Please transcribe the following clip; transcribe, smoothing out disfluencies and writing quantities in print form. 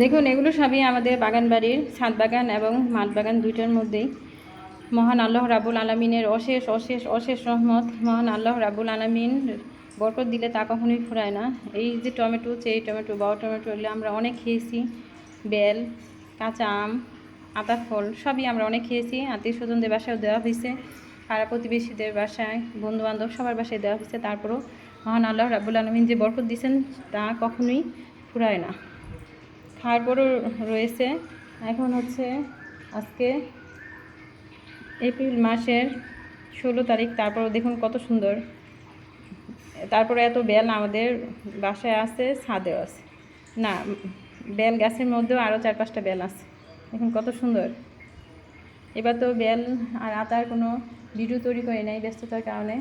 দেখুন এগুলো সবই আমাদের বাগান বাড়ির ছাদ বাগান এবং মাঠ বাগান দুইটার মধ্যেই। মহান আল্লাহ রাব্বুল আলামিনের অশেষ অশেষ অশেষ রহমত। মহান আল্লাহ রাব্বুল আলামিন বরকত দিলে তা কখনোই ফুরায় না। এই যে টমেটো, চেরি টমেটো, বড় টমেটো, এগুলো আমরা অনেক খেয়েছি। বেল, কাঁচা আম, আতা ফল সবই আমরা অনেক খেয়েছি। আত্মীয় স্বজনদের বাসায়ও দেওয়া হয়েছে, পাড়া প্রতিবেশীদের বাসায়, বন্ধুবান্ধব সবার বাসায় দেওয়া হয়েছে। তারপরও মহান আল্লাহ রাব্বুল আলামিন যে বরকত দিয়েছেন তা কখনোই ফুরায় না। খাওয়ার পরও রয়েছে। এখন হচ্ছে আজকে এপ্রিল মাসের 16 তারিখ। তারপরও দেখুন কত সুন্দর। তারপরে এত বেল আমাদের বাসায় আছে, ছাদেও আছে। না, বেল গাছের মধ্যেও আরও 4-5টা বেল আছে। দেখুন কত সুন্দর। এবার তো বেল আর আতার কোনো ভিডিও তৈরি করে নাই ব্যস্ততার কারণে।